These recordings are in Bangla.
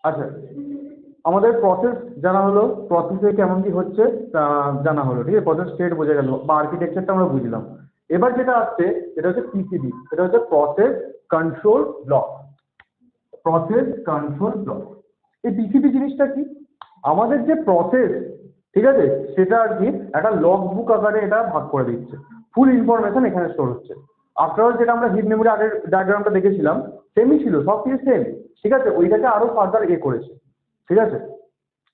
আচ্ছা, আমাদের প্রসেস জানা হলো, প্রসেসে কেমন কি হচ্ছে জানা হলো, ঠিক আছে, প্রসেস স্টেট বোঝা গেল বা আর্কিটেকচারটা আমরা বুঝলাম। এবার যেটা আসছে এটা হচ্ছে পিসিবি, এটা হচ্ছে process control block. Process control block, এই পিসিবি জিনিসটা কি? আমাদের যে প্রসেস, ঠিক আছে, সেটা আর কি একটা লগ বুক আকারে এটা ভাগ করে দিচ্ছে, ফুল ইনফরমেশন এখানে স্টোর হচ্ছে। আফটার অল যেটা আমরা হিট মেমোরি আগের ডায়াগ্রামটা দেখেছিলাম সেমই ছিল, সব কিছু সেম, ঠিক আছে, ওইটাকে আরো ফার্দার করেছে, ঠিক আছে।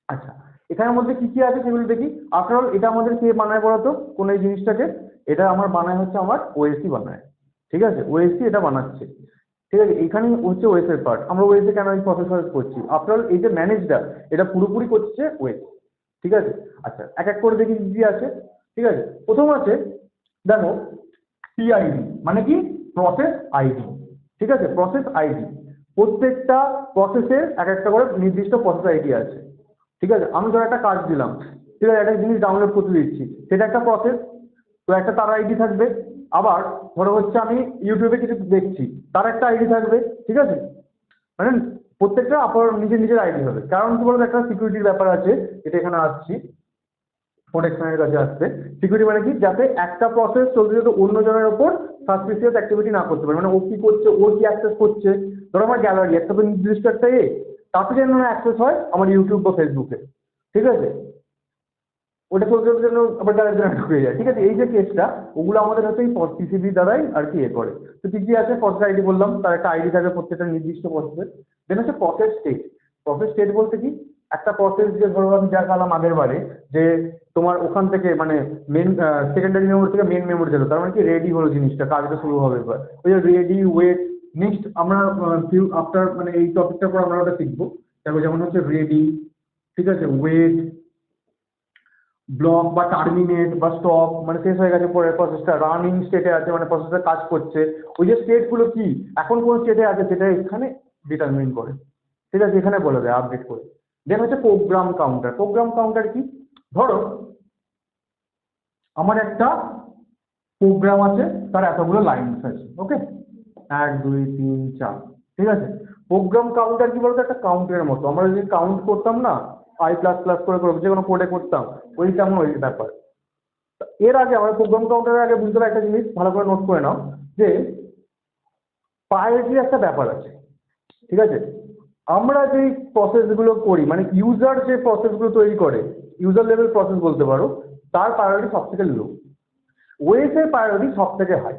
আচ্ছা, এখানের মধ্যে কি কি আছে সেগুলো দেখি। আফটার অল এটা আমাদের কে বানায় বলতো কোন এই জিনিসটাকে? এটা আমার বানায় হচ্ছে আমার ওএসি বানায়, ঠিক আছে, ওএসি এটা বানাচ্ছে, ঠিক আছে। এখানে হচ্ছে ওএস এর পার্ট, আমরা ওএস এ কেন এই প্রসেসর করছি? আফটার অল এই যে ম্যানেজটা এটা পুরোপুরি করছে ওএস, ঠিক আছে। আচ্ছা, এক এক করে দেখি কি কি আছে, ঠিক আছে। প্রথম আছে দেখো পিআইডি, মানে কি? প্রসেস আইডি, ঠিক আছে, প্রসেস আইডি। প্রত্যেকটা প্রসেসের এক একটা করে নির্দিষ্ট প্রসেস আইডি আছে, ঠিক আছে। আমি ধর একটা কাজ দিলাম, ঠিক আছে, একটা জিনিস ডাউনলোড করতে দিচ্ছি, সেটা একটা প্রসেস, তো একটা তার আইডি থাকবে। আবার ধরো হচ্ছে আমি ইউটিউবে কিছু দেখছি, তার একটা আইডি থাকবে, ঠিক আছে। মানে প্রত্যেকটা আপনার নিজের নিজের আইডি হবে, কারণ কি বলতো একটা সিকিউরিটির ব্যাপার আছে, এটা এখানে আসছি, প্রোটেকশনের কাছে আসছে। সিকিউরিটি মানে কি? যাতে একটা প্রসেস চলতে চলতে অন্য জনের ওপর সাসপিসিয়াস অ্যাক্টিভিটি না করতে পারে, মানে ও কি করছে, ওর কি অ্যাক্সেস করছে, ধরো আমার গ্যালারি একটা তো নির্দিষ্ট একটা তাতে যেন না অ্যাক্সেস হয় আমার ইউটিউব বা ফেসবুকে, ঠিক আছে, ওটা চলতে চলতে যেন আবার গ্যালারি জন্য ঢুকে যায়, ঠিক আছে। এই যে কেসটা, ওগুলো আমাদের হচ্ছে এই পিসিবি দ্বারাই আর কি করে। তো কি কি আছে? প্রসেস আইডি বললাম, তার একটা আইডি থাকে প্রত্যেকটা নির্দিষ্ট প্রসেসের। দেন হচ্ছে প্রসেস স্টেট। প্রসেস স্টেট বলতে কি? একটা প্রসেস যে ধরো আমি যা গেলাম আগের বারে, যে তোমার ওখান থেকে মানে মেন সেকেন্ডারি মেমোরি থেকে মেন মেমোরি গেলো, তার মানে কি রেডি হলো জিনিসটা, কাজটা শুরু হবে এবার। ওই যে রেডি, ওয়েট, নেক্সট আমরা ফিউ আফটার মানে এই টপিকটার পর আমরা ওটা শিখবো। দেখো যেমন হচ্ছে রেডি, ঠিক আছে, ওয়েট, ব্লক বা টার্মিনেট বা স্টপ, মানে শেষ হয়ে গেছে, পরের প্রসেসটা রানিং স্টেটে আছে, মানে প্রসেসটা কাজ করছে। ওই যে স্টেটগুলো কি এখন কোন স্টেটে আছে সেটা এখানে ডিটারমিন করে, ঠিক আছে, এখানে বলে দেয় আপডেট করে। দেন হচ্ছে প্রোগ্রাম কাউন্টার। প্রোগ্রাম কাউন্টার কি? ধরো আমার একটা প্রোগ্রাম আছে, তার এতগুলো লাইনস আছে, ওকে, 1 2 3 4, ঠিক আছে। প্রোগ্রাম কাউন্টার কি বলতো? একটা কাউন্টের মতো, আমরা যদি কাউন্ট করতাম না, i++ করে করে যে কোনো কোডে করতাম, ওই তেমন ওই ব্যাপার। এর আগে আমরা প্রোগ্রাম কাউন্টারের আগে বুঝতে হবে একটা জিনিস, ভালো করে নোট করে নাও, যে প্রায়োরিটির একটা ব্যাপার আছে, ঠিক আছে। আমরা যে প্রসেসগুলো করি, মানে ইউজার যে প্রসেসগুলো তৈরি করে, ইউজার লেভেল প্রসেস বলতে পারো, তার প্রায়োরিটি সব থেকে লো। ওএস এর প্রায়োরিটি সব থেকে হাই।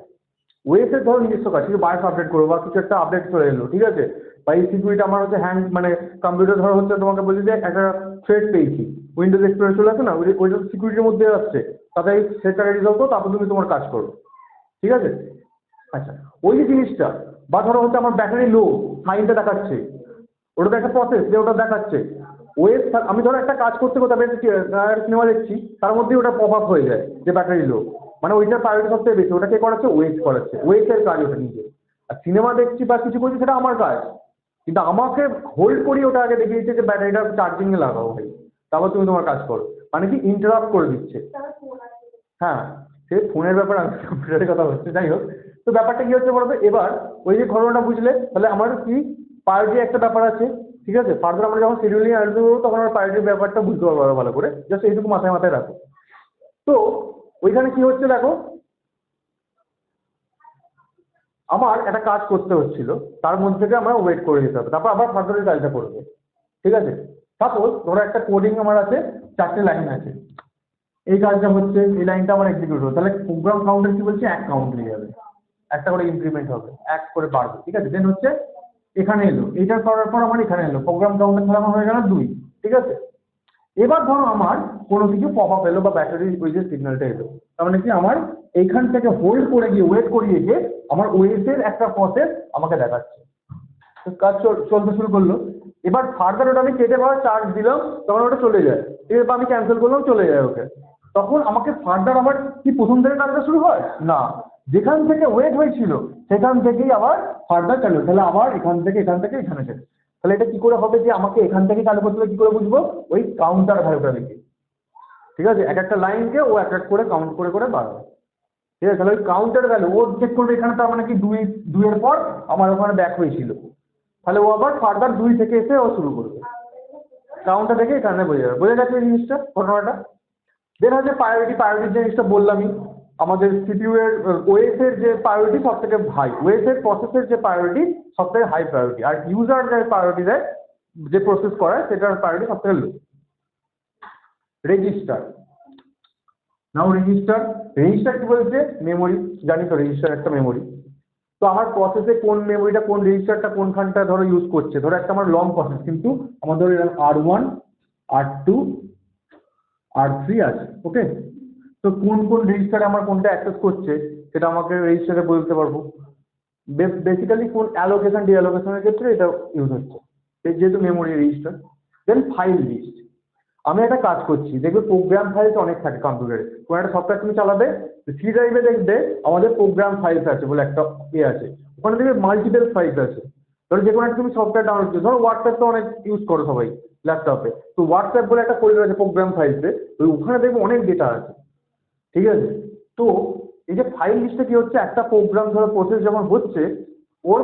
ওএস এর ধরো নিজস্ব কাজ, কিছু বায়োস আপডেট করবো বা কিছু একটা আপডেট চলে এলো, ঠিক আছে, বা এই সিকিউরিটি আমার হচ্ছে হ্যান্ড মানে কম্পিউটার ধরো হচ্ছে তোমাকে বলছি যে একটা থ্রেড পেয়েছি, উইন্ডোজ এক্সপ্লোরার চলে আসে না, ওইটা সিকিউরিটির মধ্যে আসছে, তাতে সেটাকে রিজলভ করো, তারপর তুমি তোমার কাজ করো, ঠিক আছে। আচ্ছা, ওই যে জিনিসটা, বা ধরো হচ্ছে আমার ব্যাটারি লো, সাইনটা দেখাচ্ছে, ওটা তো একটা প্রসেস যে ওটা দেখাচ্ছে। ওয়েস আমি ধরো একটা কাজ করতে করতে আমি একটা সিনেমা দেখছি, তার মধ্যেই ওটা পপ আপ হয়ে যায় যে ব্যাটারি লো, মানে ওইটার প্রায়োরিটি সবথেকে বেশি, ওটা কে করাচ্ছে? ওয়েট করাচ্ছে, ওয়েটের কাজ ওটা নিজে। আর সিনেমা দেখছি বা কিছু করছি সেটা আমার কাজ, কিন্তু আমাকে হোল্ড করি ওটা আগে দেখিয়ে দিচ্ছে যে ব্যাটারিটা চার্জিংয়ে লাগাও ভাই, তারপর তুমি তোমার কাজ করো, মানে কি ইন্টারাপ্ট করে দিচ্ছে। হ্যাঁ, সে ফোনের ব্যাপার, আমি কম্পিউটারের কথা হচ্ছে, যাই হোক। তো ব্যাপারটা কি হচ্ছে বলতো, এবার ওই যে ঘটনাটা বুঝলে, তাহলে আমার কি প্রায়োরিটি একটা ব্যাপার আছে, ঠিক আছে। ফার্দার আমরা যখন শিডিউলিং আলোচনা করবো তখন আমরা প্রায়োরিটির ব্যাপারটা বুঝতে পারবো আরো ভালো করে, জাস্ট এইটুকু মাথায় মাথায় রাখো। তো ওইখানে কি হচ্ছে দেখো, আমার একটা কাজ করতে হচ্ছিল, তার মধ্যে থেকে আমরা ওয়েট করে দিতে হবে, তারপর আবার ফার্দার কাজটা করবে, ঠিক আছে। সাপোজ ধরো একটা কোডিং আমার আছে, 4টে লাইন আছে, এই কাজটা হচ্ছে, এই লাইনটা আমার এক্সিকিউট হবে, তাহলে প্রোগ্রাম কাউন্টার কি বলছে? 1 কাউন্ট নিয়ে যাবে, একটা করে ইনক্রিমেন্ট হবে, 1 করে বাড়বে, ঠিক আছে। দেন হচ্ছে এখানে এলো, এইটা করার পর আমার এখানে এলো, প্রোগ্রাম কাউন্টার তাহলে আমার হয়ে গেল 2, ঠিক আছে। এবার ধরো আমার কোনো কিছু পপ আপ এলো বা ব্যাটারি ওই যে সিগন্যালটা এলো, তার মানে কি আমার এইখান থেকে হোল্ড করে গিয়ে ওয়েট করিয়ে গিয়ে আমার ওএস এর একটা প্রসেস আমাকে দেখাচ্ছে, তো কাজ চলতে শুরু করলো। এবার ফার্দার ওটা আমি কেটে বা চার্জ দিলাম, তখন ওটা চলে যায়, এবার আমি ক্যান্সেল করলাম, চলে যায় ওকে। তখন আমাকে ফার্দার আবার কি প্রথম থেকে কাজটা শুরু হয় না, যেখান থেকে ওয়েট হয়েছিল সেখান থেকেই আবার ফার্দার চালু, তাহলে আবার এখান থেকে এখানে যাবে। তাহলে এটা কি করে হবে যে আমাকে এখান থেকে চালু করতে হবে? কি করে বুঝবো? ওই কাউন্টার ভ্যালুটা দেখে, ঠিক আছে, এক একটা লাইনকে ও এক এক করে কাউন্ট করে করে বাড়াবে, ঠিক আছে। তাহলে ওই কাউন্টার ভ্যালু ও চেক করবে, এখানে তার মানে কি 2 এর পর আমার ওখানে ব্যাক হয়েছিল, তাহলে ও আবার ফার্দার 2 থেকে এসে ও শুরু করবে, কাউন্টটা দেখে এখানে বোঝা গেছে এই জিনিসটা ঘটনাটা। দেন হচ্ছে প্রায়োরিটি জিনিসটা বললামই, আমাদের সিপিইউ এর ওএস এর যে প্রায়োরিটি সব থেকে হাই, ওএস এর প্রসেসের যে প্রায়োরিটি সব থেকে হাই প্রায়োরিটি, আর ইউজার যে প্রায়োরিটি দেয় যে প্রসেস করায় সেটার প্রায়োরিটি সব থেকে লো। রেজিস্টার, নাও রেজিস্টার কি বলছে? মেমোরি, জানি তো রেজিস্টার একটা মেমোরি। তো আমার প্রসেসে কোন মেমোরিটা কোন রেজিস্টারটা কোনখানটা ধরো ইউজ করছে, ধরো একটা আমার লং প্রসেস কিন্তু আমার ধরো এরকম R1 R2 R3 আছে, ওকে। তো কোন কোন রেজিস্টারে আমার কোনটা অ্যাক্সেস করছে সেটা আমাকে রেজিস্টারে বলতে পারবো। বেসিক্যালি কোন অ্যালোকেশন ডিঅ্যালোকেশনের ক্ষেত্রে এটা ইউজ হচ্ছে, এই যেহেতু memory register. Then file list, আমি একটা কাজ করছি, দেখবে প্রোগ্রাম ফাইলস অনেক থাকে কম্পিউটারে, কোনো একটা সফটওয়্যার তুমি চালাবে, সি ড্রাইভে দেখবে আমাদের প্রোগ্রাম ফাইলস আছে বলে একটা আছে, ওখানে দেখবে মাল্টিপল ফাইলস আছে। ধরো যে কোনো একটা তুমি সফটওয়্যার ডাউনলোড করছো, ধরো হোয়াটসঅ্যাপ তো অনেক ইউজ করো সবাই ল্যাপটপে, তো হোয়াটসঅ্যাপ বলে একটা ফোল্ডার আছে প্রোগ্রাম ফাইলসে, তো ওখানে দেখবে অনেক ডেটা আছে, ঠিক আছে। তো এই যে ফাইল লিস্টে কি হচ্ছে, একটা প্রোগ্রাম ধরো প্রসেস যখন হচ্ছে ওর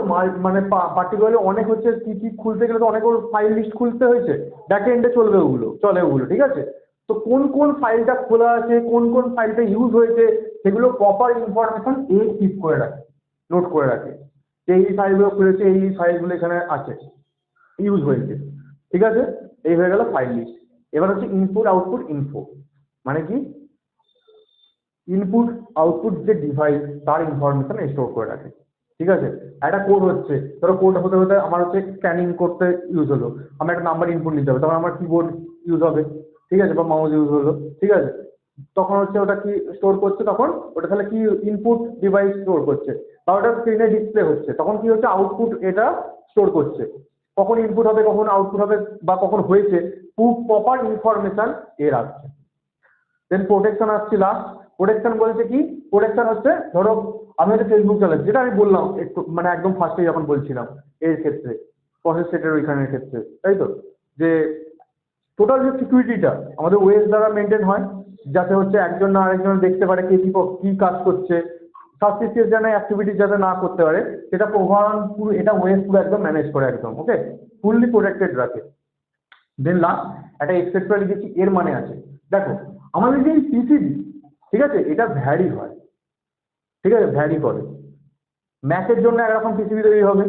মানে পার্টিকুলারলি অনেক হচ্ছে কি কি খুলতে গেলে তো অনেক ওর ফাইল লিস্ট খুলতে হয়েছে, ব্যাক এন্ডে চলবে ওগুলো, চলে ওগুলো, ঠিক আছে। তো কোন কোন ফাইলটা খোলা আছে, কোন কোন ফাইলটা ইউজ হয়েছে, সেগুলো প্রপার ইনফরমেশন কিপ করে রাখে, নোট করে রাখে, যে এই ফাইলগুলো খুলেছে, এই ফাইলগুলো এখানে আছে, ইউজ হয়েছে, ঠিক আছে। এই হয়ে গেল ফাইল লিস্ট। এবার হচ্ছে ইনপুট আউটপুট ইনফো, মানে কি ইনপুট আউটপুট যে ডিভাইস তার ইনফরমেশন স্টোর করে রাখে, ঠিক আছে। একটা কোড হচ্ছে, ধরো কোড হতে হতে আমার হচ্ছে স্ক্যানিং করতে ইউজ হলো, আমার একটা নাম্বার ইনপুট নিতে হবে, তখন আমার কিবোর্ড ইউজ হবে, ঠিক আছে, বা মাউস ইউজ হলো, ঠিক আছে। তখন হচ্ছে ওটা কি স্টোর করছে, তখন ওটা তাহলে কি ইনপুট ডিভাইস স্টোর করছে, বা ওটা স্ক্রিনে ডিসপ্লে হচ্ছে, তখন কি হচ্ছে আউটপুট এটা স্টোর করছে, কখন ইনপুট হবে কখন আউটপুট হবে বা কখন হয়েছে, প্রপার ইনফরমেশন এ রাখছে। দেন প্রোটেকশন আসছে লাস্ট। প্রোটেকশন বলছে কি, প্রোটেকশন হচ্ছে ধরো আমি একটা ফেসবুক চালাচ্ছি, যেটা আমি বললাম একটু মানে একদম ফার্স্টে যখন বলছিলাম এর ক্ষেত্রে, প্রসেস সেটের ওইখানের ক্ষেত্রে, তাই তো, যে টোটাল যে সিকিউরিটিটা আমাদের ওএস দ্বারা মেনটেন হয়, যাতে হচ্ছে একজন না আরেকজন দেখতে পারে কে কি কাজ করছে, সাসপিসিয়াস যেন অ্যাক্টিভিটি যাতে না করতে পারে, সেটা পুরো এটা ওএস পুরো একদম ম্যানেজ করে একদম, ওকে, ফুললি প্রোটেক্টেড রাখে। দেন লাস্ট একটা এক্সেপ্টর লিখেছি, এর মানে আছে, দেখো আমাদের যে পিসিবি, ঠিক আছে, এটা ভ্যারি হয়, ঠিক আছে, ভ্যারি করে। ম্যাকের জন্য একরকম পিসিবি তৈরি হবে,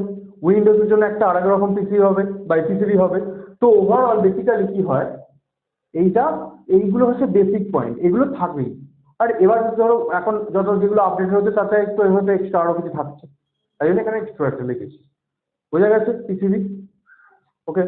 উইন্ডোজের জন্য একটা আরেক রকম পিসিবি হবে বা পিসিবি হবে। তো ওভারঅল বেসিক্যালি কি হয়, এইগুলো হচ্ছে বেসিক পয়েন্ট, এগুলো থাকবেই। আর এবার ধরো এখন যত যেগুলো আপডেট হচ্ছে তাতে একটু এভাবে এক্সট্রা আরও কিছু থাকছে, তাই জন্য এখানে এক্সট্রা একটা লিখেছি। বোঝা গেছে পিসিবি, ওকে।